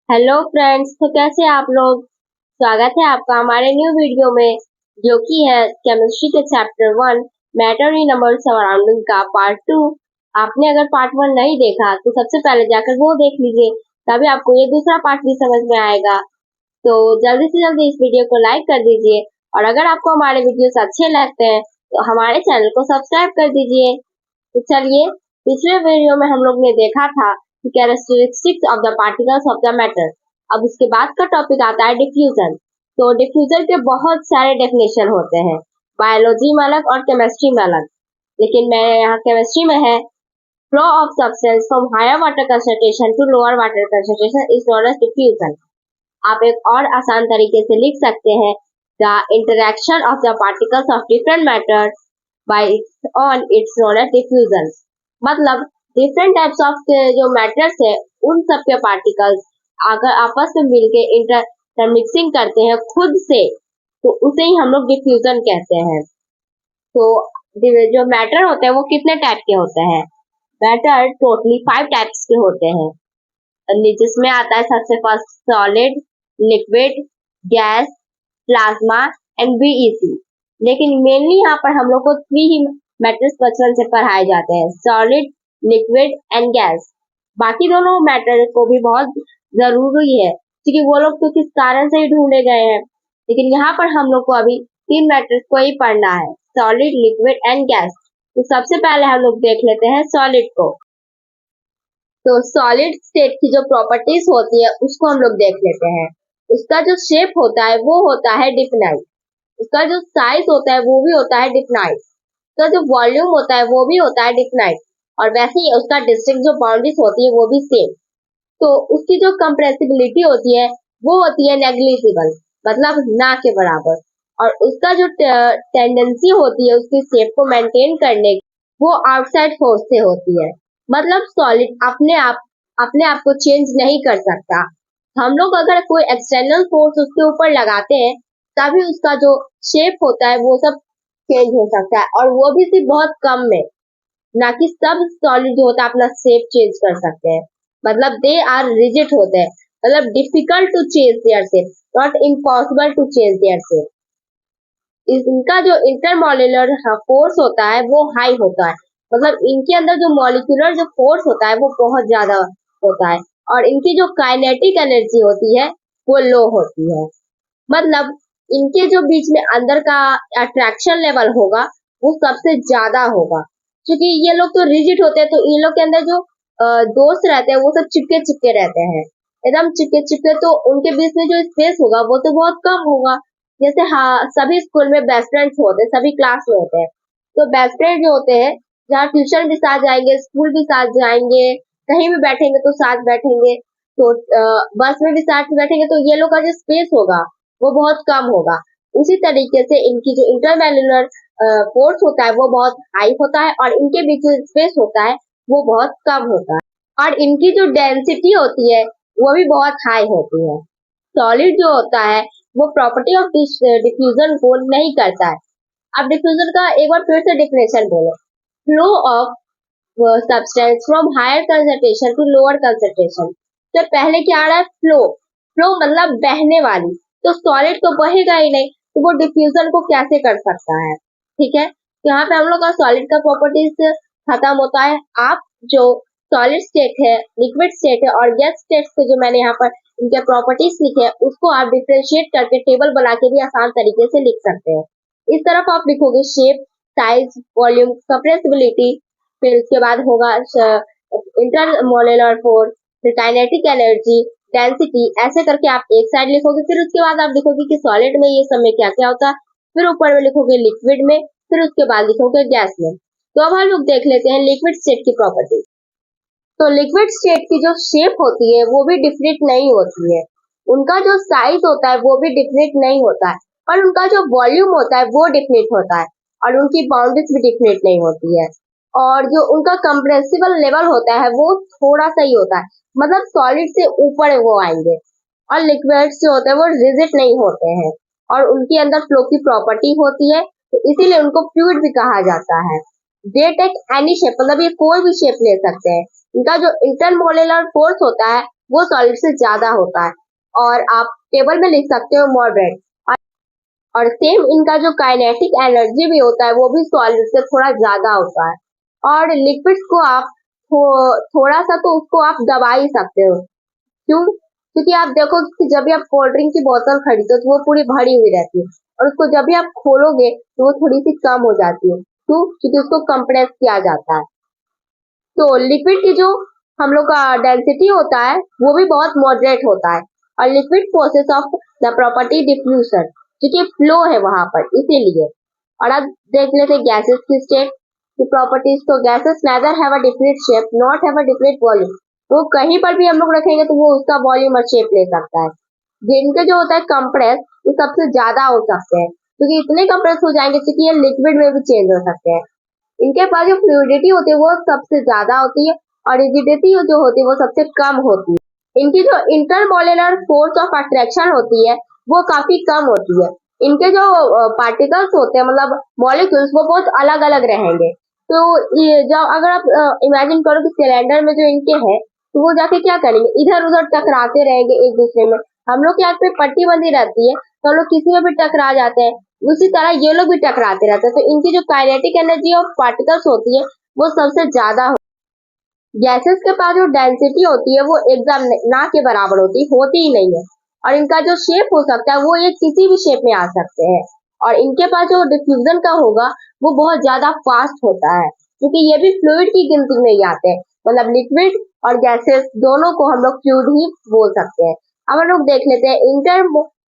Hello friends, तो कैसे हैं आप लोग। स्वागत है आपका हमारे न्यू वीडियो में, जो कि है केमिस्ट्री के chapter 1 matter in our surrounding का पार्ट 2। आपने अगर पार्ट 1 नहीं देखा तो सबसे पहले जाकर वो देख लीजिए, तभी आपको ये दूसरा पार्ट भी समझ में आएगा। तो जल्दी से जल्दी इस वीडियो को लाइक कर दीजिए, और अगर आपको हमारे वीडियोस अच्छे लगते हैं तो हमारे चैनल को सब्सक्राइब कर दीजिए। तो चलिए, पिछले वीडियो में हम लोग ने देखा था कि characteristics of the particles of the matter. अब उसके बाद का टॉपिक आता है डिफ्यूजन। तो डिफ्यूजन के बहुत सारे डेफिनेशन होते हैं, बायोलॉजी में अलग और केमिस्ट्री में अलग। लेकिन मैं यहाँ केमिस्ट्री में है, flow of substance from higher water concentration to lower water concentration is known as diffusion. आप एक और आसान तरीके से लिख सकते हैं, the interaction of the particles of different matter by on its known as diffusion. मतलब डिफरेंट टाइप्स ऑफ जो मैटर्स है, उन सब के पार्टिकल्स अगर आपस में मिलके इंटरमिक्सिंग करते हैं खुद से, तो उसे ही हम लोग डिफ्यूजन कहते हैं। तो जो मैटर होते हैं वो कितने टाइप के होते हैं। मैटर टोटली 5 टाइप्स के होते हैं, जिसमें आता है सबसे first solid, liquid, gas, plasma and BEC. लेकिन मेनली यहाँ पर हम लोग को 3 ही मैटर्स बचपन से पढ़ाए जाते हैं, सॉलिड, लिक्विड एंड गैस। बाकी दोनों मैटर को भी बहुत जरूरी है, क्योंकि वो लोग तो किस कारण से ही ढूंढे गए हैं। लेकिन यहाँ पर हम लोग को अभी 3 मैटर्स को ही पढ़ना है, सॉलिड, लिक्विड एंड गैस। तो सबसे पहले हम लोग देख लेते हैं सॉलिड को। तो सॉलिड स्टेट की जो प्रॉपर्टीज होती है उसको हम लोग देख लेते हैं। उसका जो शेप होता है वो होता है डिफिनाइट, उसका जो साइज होता है वो भी होता है डिफिनाइट, उसका जो वॉल्यूम होता है वो भी होता है डिफिनाइट, और वैसे ही उसका डिस्टिंक्ट जो बाउंड्रीज होती है वो भी सेम। तो उसकी जो कंप्रेसिबिलिटी होती है वो होती है नेग्लिजिबल, मतलब ना के बराबर। और उसका जो टेंडेंसी होती है उसकी शेप को मेंटेन करने की, वो आउटसाइड फोर्स से होती है। मतलब सॉलिड अपने आप को चेंज नहीं कर सकता। हम लोग अगर कोई एक्सटर्नल फोर्स उसके ऊपर लगाते हैं, तभी उसका जो शेप होता है वो सब चेंज हो सकता है, और वो भी सिर्फ बहुत कम में। ना कि सब सॉलिड जो होता है अपना शेप चेंज कर सकते हैं। मतलब दे आर रिजिड होते हैं, मतलब difficult to change their shape, not impossible to change their shape. इनका जो इंटरमॉलिक्यूलर फोर्स होता है वो हाई होता है, मतलब इनके अंदर जो मॉलिक्यूलर जो फोर्स होता है वो बहुत ज्यादा होता है, और इनकी जो काइनेटिक एनर्जी होती है वो लो होती है। मतलब इनके जो बीच में अंदर का अट्रैक्शन लेवल होगा वो सबसे ज्यादा होगा, क्योंकि ये लोग तो रिजिड होते हैं, तो इन लोग के अंदर जो दोस्त रहते हैं वो सब चिपके चिपके रहते हैं, एकदम चिपके चिपके। तो उनके बीच में जो स्पेस होगा वो तो बहुत कम होगा। जैसे हाँ, सभी स्कूल में बेस्ट फ्रेंड्स होते हैं, सभी क्लास में होते हैं। तो बेस्ट फ्रेंड जो होते हैं, जहाँ ट्यूशन भी साथ जाएंगे, स्कूल भी साथ जाएंगे, कहीं भी बैठेंगे तो साथ बैठेंगे, तो बस में भी साथ बैठेंगे, तो ये लोग का जो स्पेस होगा वो बहुत कम होगा। उसी तरीके से इनकी जो इंटरमैल्यूलर फोर्स होता है वो बहुत हाई होता है, और इनके बीच जो स्पेस होता है वो बहुत कम होता है, और इनकी जो डेंसिटी होती है वो भी बहुत हाई होती है। सॉलिड जो होता है वो प्रॉपर्टी ऑफ डिफ्यूजन को नहीं करता है। अब डिफ्यूजन का एक बार फिर से डिफिनेशन बोलो, flow of substance from higher concentration to lower concentration. तो पहले क्या आ रहा है, फ्लो। फ्लो मतलब बहने वाली, तो सॉलिड तो बहेगा ही नहीं, तो वो डिफ्यूजन को कैसे कर सकता है। ठीक है, तो यहाँ पे हम लोग का सॉलिड का प्रॉपर्टीज खत्म होता है। आप जो सॉलिड स्टेट है, लिक्विड स्टेट है और गैस स्टेट से जो मैंने यहाँ पर इनके प्रॉपर्टीज लिखे हैं उसको आप डिफ्रेंशिएट करके टेबल बना के भी आसान तरीके से लिख सकते हैं। इस तरफ आप लिखोगे शेप, साइज, वॉल्यूम, कंप्रेसिबिलिटी, फिर उसके बाद होगा इंटरमोलेकुलर फोर्स, फिर काइनेटिक एनर्जी, डेंसिटी, ऐसे करके आप एक साइड लिखोगे। फिर उसके बाद आप लिखोगे कि सॉलिड में ये सब में क्या क्या होता है, फिर ऊपर में लिखोगे लिक्विड में, फिर उसके बाद लिखोगे गैस में। तो अब हम लोग देख लेते हैं लिक्विड स्टेट की प्रॉपर्टी। तो लिक्विड स्टेट की जो शेप होती है वो भी डिफरेंट नहीं होती है, उनका जो साइज होता है वो भी डिफरेंट नहीं होता है, और उनका जो वॉल्यूम होता है वो डिफरेंट होता है, और उनकी बाउंड्रीज भी डिफरेंट नहीं होती है, और जो उनका कंप्रेसिबल लेवल होता है वो थोड़ा सा ही होता है, मतलब सॉलिड से ऊपर वो आएंगे। और लिक्विड्स जो होते हैं वो रिजिड नहीं होते हैं, और उनके अंदर फ्लो की प्रॉपर्टी होती है, तो इसीलिए उनको फ्लूइड भी कहा जाता है। दे टेक एनी शेप, मतलब ये कोई भी शेप ले सकते हैं। इनका जो इंटरमोलेकुलर फोर्स होता है वो सॉलिड से ज्यादा होता है, और आप टेबल में लिख सकते हो मॉडरेट। और सेम इनका जो काइनेटिक एनर्जी भी होता है वो भी सॉलिड से थोड़ा ज्यादा होता है। और लिक्विड्स को आप थोड़ा सा तो उसको आप दबा ही सकते हो। क्यों? क्योंकि आप देखो कि जब भी आप कोल्ड ड्रिंक की बोतल खरीदते हो तो वो पूरी भरी हुई रहती है, और उसको जब भी आप खोलोगे तो वो थोड़ी सी कम हो जाती है। क्यों? क्योंकि उसको कंप्रेस किया जाता है। तो लिक्विड की जो हम लोग का डेंसिटी होता है वो भी बहुत मॉडरेट होता है। और liquid process of the property diffusion, क्योंकि फ्लो है वहां पर, इसीलिए। और अब देख लेते हैं गैसेस की स्टेट की प्रॉपर्टीज। तो gases neither have a definite shape not have a definite volume. वो कहीं पर भी हम लोग रखेंगे तो वो उसका वॉल्यूम और शेप ले सकता है। जिनके जो होता है कंप्रेस, ये सबसे ज्यादा हो सकते हैं, क्योंकि इतने कंप्रेस हो जाएंगे क्योंकि ये लिक्विड में भी चेंज हो सकते हैं। इनके पास जो फ्लूइडिटी होती है वो सबसे ज्यादा होती है, और रिजिडिटी जो होती है वो सबसे कम होती है। इनकी जो इंटरमोलेकुलर फोर्स ऑफ अट्रैक्शन होती है वो काफी कम होती है। इनके जो पार्टिकल्स होते हैं, मतलब मॉलिक्यूल्स, वो बहुत अलग अलग रहेंगे। तो ये जब अगर आप इमेजिन करो कि सिलेंडर में जो इनके है, तो वो जाके क्या करेंगे, इधर उधर टकराते रहेंगे एक दूसरे में। हम लोग के यहाँ पे पट्टी बंधी रहती है तो हम लोग किसी में भी टकरा जाते हैं, उसी तरह ये लोग भी टकराते रहते हैं। तो इनकी जो काइनेटिक एनर्जी ऑफ पार्टिकल्स होती है वो सबसे ज्यादा। गैसेस के पास जो डेंसिटी होती है वो एकदम ना के बराबर होती ही नहीं है। और इनका जो शेप हो सकता है वो ये किसी भी शेप में आ सकते हैं। और इनके पास जो डिफ्यूजन का होगा वो बहुत ज्यादा फास्ट होता है, क्योंकि ये भी फ्लूइड की गिनती में ही आते हैं। मतलब लिक्विड और गैसेस दोनों को हम लोग फ्लूइड ही बोल सकते हैं। अब हम लोग देख लेते हैं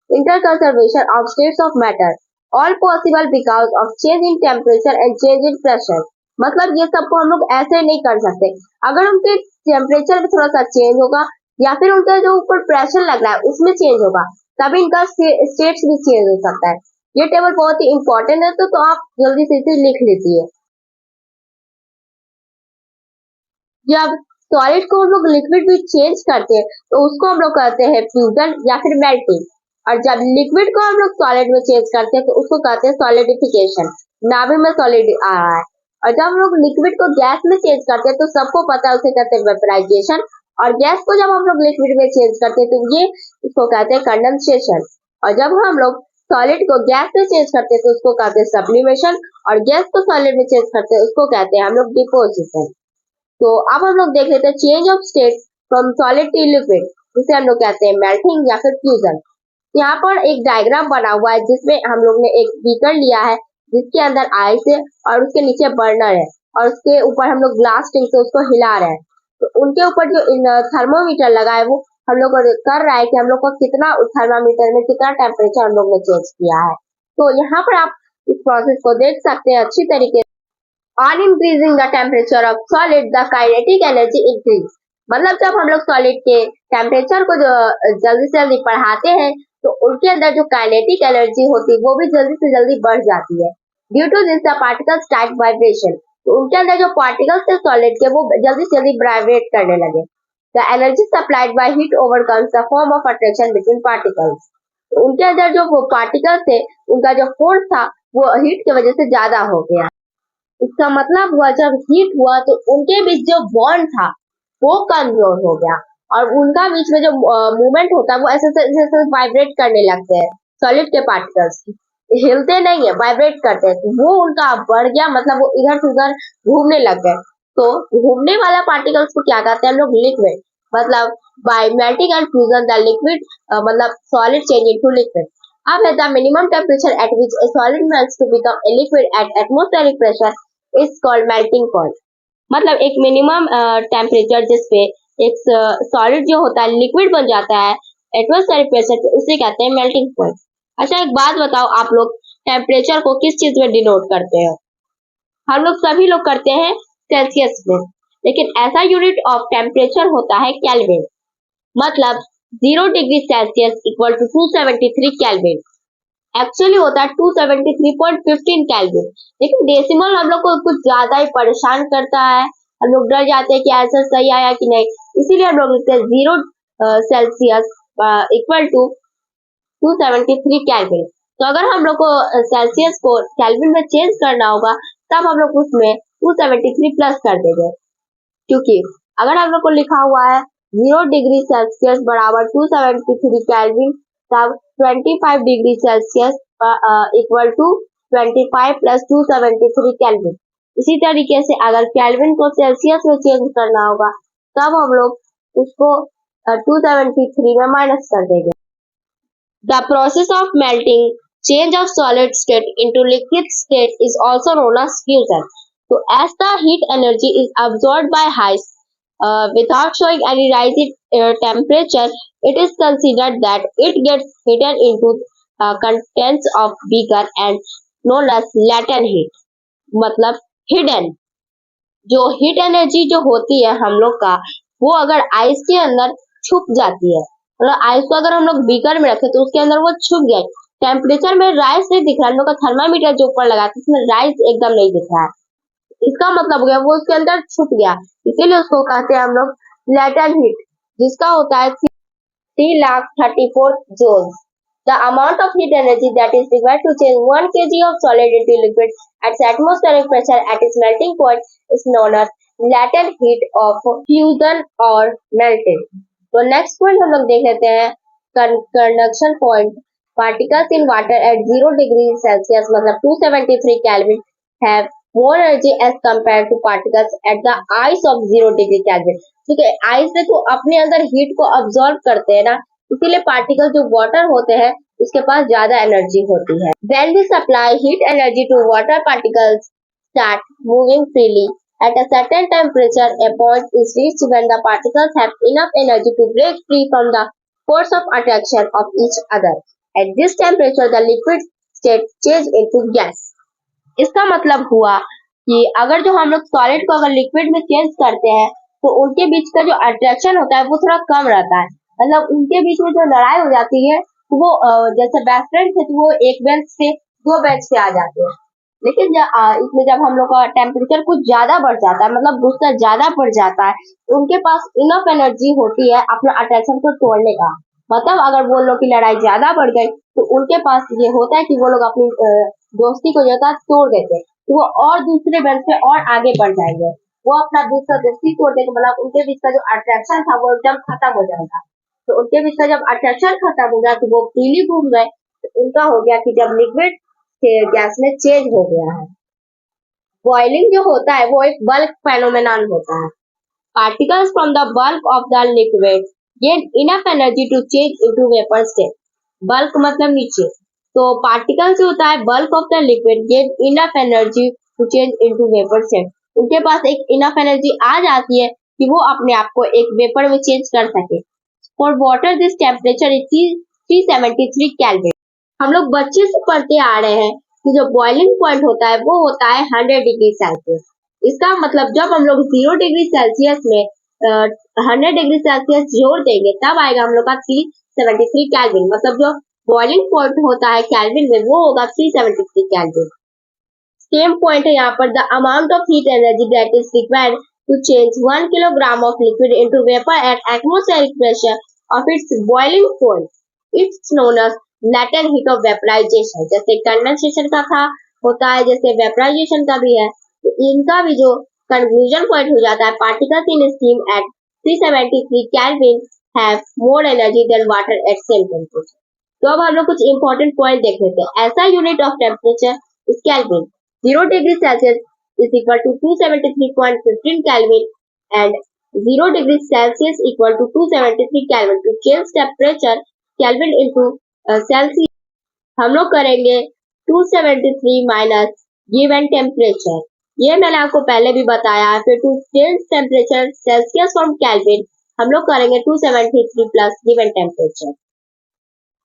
inter conservation of states of matter, all possible because of change in temperature and change in pressure. मतलब ये सबको हम लोग ऐसे नहीं कर सकते। अगर उनके टेम्परेचर में थोड़ा सा चेंज होगा, या फिर उनका जो ऊपर प्रेशर लग रहा है उसमें चेंज होगा, तभी इनका स्टेट्स भी चेंज हो सकता है। ये टेबल बहुत ही इंपॉर्टेंट है, तो आप जल्दी से इसे लिख लीजिए। जब सॉलिड को हम लोग लिक्विड में चेंज करते हैं तो उसको हम लोग कहते हैं फ्यूजन या फिर मेल्टिंग। और जब लिक्विड को हम लोग सॉलिड में चेंज करते हैं तो उसको कहते हैं सॉलिडिफिकेशन। नाभि में सॉलिड आ रहा है। और जब हम लोग लिक्विड को गैस में चेंज करते हैं तो सबको पता है उसे कहते हैं वेपराइजेशन। और गैस को जब हम लोग लिक्विड में चेंज करते हैं तो ये इसको कहते हैं कंडेंसेशन। और जब हम लोग सॉलिड को गैस में चेंज करते हैं तो उसको कहते हैं सब्लिमेशन। और गैस को सॉलिड में चेंज करते हैं उसको कहते हैं हम लोग डिपोजिशन। तो अब हम लोग देख लेते हैं change of state from solid to liquid, जिसे हम लोग कहते हैं मेल्टिंग या फिर फ्यूजन। यहाँ पर एक डायग्राम बना हुआ है जिसमें हम लोग ने एक बीकर लिया है जिसके अंदर आइस है और उसके नीचे बर्नर है, और उसके ऊपर हम लोग ग्लास स्टिक से उसको हिला रहे हैं। तो उनके ऊपर जो थर्मोमीटर लगा है वो हम लोग कर रहा है कि हम लोग को कितना थर्मामीटर में कितना टेम्परेचर हम लोग ने चेंज किया है। तो यहाँ पर आप इस प्रोसेस को देख सकते हैं अच्छी तरीके से। On increasing the temperature of solid, the kinetic energy increase। मतलब जब हम लोग सॉलिड के टेम्परेचर को जो जल्दी से जल्दी बढ़ाते हैं तो उनके अंदर जो काइनेटिक एनर्जी होती है वो भी जल्दी से जल्दी बढ़ जाती है। Due to this the particles start vibration. तो उनके अंदर जो पार्टिकल्स थे सॉलिड के वो जल्दी से जल्दी वाइब्रेट करने लगे। The energy supplied by heat overcomes the form of attraction between particles. तो उनके अंदर जो पार्टिकल्स थे उनका जो फोर्स था वो हीट की वजह से ज्यादा हो गया। इसका मतलब हुआ जब हीट हुआ तो उनके बीच जो बॉन्ड था वो कमजोर हो गया, और उनका बीच में जो मूवमेंट होता है वो ऐसे वाइब्रेट करने लगते हैं। सॉलिड के पार्टिकल्स हिलते नहीं है, वाइब्रेट करते हैं, तो वो उनका बढ़ गया, मतलब वो इधर से उधर घूमने लग गए। तो घूमने वाला पार्टिकल्स को क्या कहते हैं हम लोग, लिक्विड। मतलब by melting and fusion the liquid, मतलब सॉलिड चेंज इनटू लिक्विड। अब है the minimum temperature at which a solid melts to become a liquid at atmospheric pressure is called melting point. मतलब एक मिनिमम टेम्परेचर जिसपे एक solid जो होता है लिक्विड बन जाता है एटमॉस्फेरिक प्रेशर पे, उसे कहते हैं मेल्टिंग पॉइंट। अच्छा एक बात बताओ, आप लोग टेम्परेचर को किस चीज में डिनोट करते हो? हम लोग सभी लोग करते हैं सेल्सियस में, लेकिन ऐसा यूनिट ऑफ टेम्परेचर होता है केल्विन। मतलब 0 degree Celsius equal to 273 kelvin. Actually होता है 273.15 केल्विन। लेकिन डेसिमल हम लोग को कुछ ज्यादा ही परेशान करता है, हम लोग डर जाते हैं कि ऐसा सही आया कि नहीं, इसीलिए हम लोग लिखते हैं 0 सेल्सियस इक्वल टू 273 केल्विन। तो अगर हम लोग को सेल्सियस को केल्विन में चेंज करना होगा तब हम लोग उसमें 273 प्लस कर देंगे, क्योंकि अगर हम लोग को लिखा हुआ है 0 डिग्री सेल्सियस बराबर 273 केल्विन, तब 25 degree Celsius equal to 25 plus 273 kelvin. इसी तरीके से अगर केल्विन को सेल्सियस में चेंज करना होगा तब हम लोग उसको 273 में माइनस कर देंगे। The process of melting, change of solid state into liquid state is also known as fusion. So as the heat energy is absorbed by ice without showing any rise in temperature, it is considered that it gets heated into contents of beaker and known as latent heat. मतलब hidden, जो heat energy जो होती है हम लोग का, वो अगर आइस के अंदर छुप जाती है, मतलब आइस को अगर हम लोग बीकर में रखे तो उसके अंदर वो छुप गया, टेम्परेचर में राइस नहीं दिख रहा, हम लोग का थर्मामीटर जो ऊपर लगा उसमें राइस एकदम नहीं दिख रहा है, इसका मतलब हो गया वो उसके अंदर छुप गया, इसीलिए उसको कहते हैं हम लोग लेटेंट हीट, जिसका होता है 3,34 joules. The amount of heat energy that is required to change 1 kg of solid into liquid at atmospheric pressure at its melting point is known as latent heat of fusion or melting. तो next point हम लोग देख लेते हैं conduction point. Particles in water at 0 degree Celsius मतलब 273 kelvin have more energy as compared to particles at the ice of 0 degree Kelvin. ठीक है, ice से तो अपने अंदर हीट को अब्सॉर्ब करते हैं ना, इसीलिए पार्टिकल जो वाटर होते हैं उसके पास ज्यादा एनर्जी होती है। When we supply heat energy to water particles start moving freely at a certain temperature, a point is reached when the particles have enough energy to break free from the force of attraction of each other. At this temperature, the liquid state changes into gas. इसका मतलब हुआ कि अगर जो हम लोग solid को अगर लिक्विड में चेंज करते हैं तो उनके बीच का जो अट्रैक्शन होता है वो थोड़ा कम रहता है, मतलब उनके बीच में जो लड़ाई हो जाती है तो वो जैसे बेस्ट फ्रेंड थे तो वो एक बेंच से दो बेंच पे आ जाते हैं, लेकिन इसमें जब हम लोग का टेम्परेचर कुछ ज्यादा बढ़ जाता है, मतलब गुस्सा ज्यादा बढ़ जाता है, तो उनके पास इनफ एनर्जी होती है अपना अट्रैक्शन को तोड़ने का, मतलब अगर वो लोग की लड़ाई ज्यादा बढ़ गई तो उनके पास ये होता है कि वो लोग अपनी दोस्ती को जो था तोड़ देते, तो वो और दूसरे बेंच पे और आगे बढ़ जाएंगे, वो अपना बीच का दोस्ती तोड़ देंगे, मतलब उनके बीच का जो अट्रैक्शन था वो एकदम खत्म हो जाएगा। तो उनके बीच का जब अट्रैक्शन खत्म हो गया तो वो फ्रीली घूम गए, तो उनका हो गया कि जब लिक्विड गैस में चेंज हो गया है। बॉइलिंग जो होता है वो एक बल्क फेनोमेनन होता है। Particles from the bulk of the liquid gain enough energy to change into vapour state. Bulk मतलब नीचे, तो पार्टिकल्स जो होता है bulk of the liquid gain enough energy to change into vapour state, उनके पास एक इनफ एनर्जी आ जाती है कि वो अपने आप को एक वेपर में चेंज कर सके। For water this temperature is 373 kelvin. हम लोग बच्चे से पढ़ते आ रहे हैं कि जो बॉइलिंग पॉइंट होता है वो होता है 100 डिग्री सेल्सियस। इसका मतलब जब हम लोग 0 डिग्री सेल्सियस में 100 डिग्री सेल्सियस जोड़ देंगे तब आएगा हम लोग का 373 केल्विन, मतलब जो बॉइलिंग पॉइंट होता है केल्विन में वो होगा 373 केल्विन। सेम पॉइंट है यहाँ पर, the amount of heat energy that is required to change 1 kilogram of liquid into vapour at atmospheric pressure of its boiling point, it's known as latent heat of vaporisation. जैसे condensation का था होता है, जैसे vaporisation का भी है, तो इनका भी जो कंक्लूजन पॉइंट हो जाता है, particles in steam at 373 kelvin have more energy than water at same temperature. तो अब हम लोग कुछ इंपॉर्टेंट पॉइंट देख लेते हैं। ऐसा unit of temperature is kelvin. 0 degree Celsius is equal to 273.15 kelvin and 0 degree Celsius equal to 273 kelvin. To change temperature kelvin into Celsius हम लोग करेंगे 273 माइनस गिवन टेम्परेचर, ये मैंने आपको पहले भी बताया है। फिर to change temperature Celsius from Kelvin हम लोग करेंगे 273 प्लस गिवन टेम्परेचर।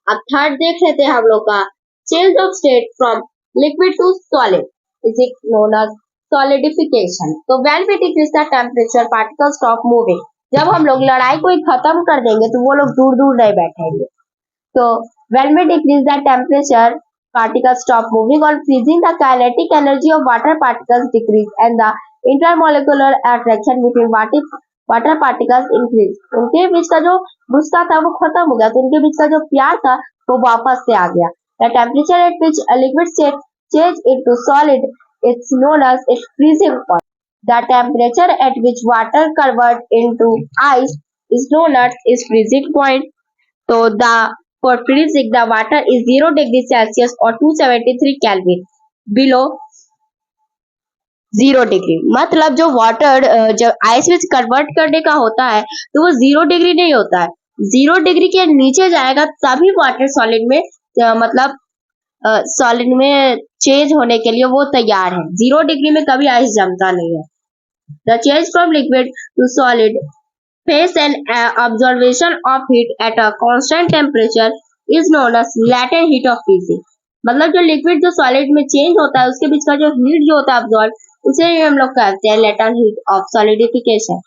अब थर्ड देख लेते हैं हम लोग का, change of state from liquid to solid is known as solidification. तो when we decrease the temperature particles stop moving. जब हम लोग लड़ाई को खत्म कर देंगे तो वो लोग दूर दूर नहीं बैठेंगे। तो when we decrease the temperature particles stop moving on freezing, the kinetic energy of water particles decrease and the intermolecular attraction between water particles increase. उनके बीच का जो गुस्सा था वो खत्म हो गया, तो उनके बीच का जो प्यार था वो वापस से आ गया। The temperature at which liquid state change into solid it's known as its freezing point. The temperature at which water convert into ice is known as its freezing point. So for freezing the water is 0 degree Celsius or 273 Kelvin below 0 degree. मतलब जो water जब ice में convert करने का होता है तो वो 0 डिग्री नहीं होता है, 0 डिग्री के नीचे जाएगा तभी वाटर सॉलिड में मतलब सॉलिड में चेंज होने के लिए वो तैयार है। 0 डिग्री में कभी आइस जमता नहीं है। The change from liquid to solid phase an observation of heat at a constant temperature is known as latent heat of freezing. मतलब जो लिक्विड जो सॉलिड में चेंज होता है उसके बीच का जो हीट जो होता है ऑब्जॉर्व उसे ही हम लोग कहते हैं लेटेंट हीट ऑफ सॉलिडिफिकेशन।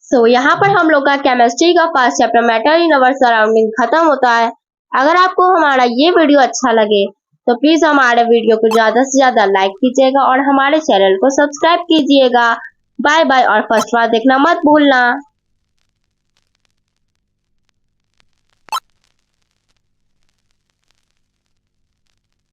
सो यहाँ पर हम लोग का केमिस्ट्री का first chapter matter in our surrounding खत्म होता है। अगर आपको हमारा ये वीडियो अच्छा लगे तो प्लीज हमारे वीडियो को ज्यादा से ज्यादा लाइक कीजिएगा और हमारे चैनल को सब्सक्राइब कीजिएगा। बाय बाय और फर्स्ट बार देखना मत भूलना।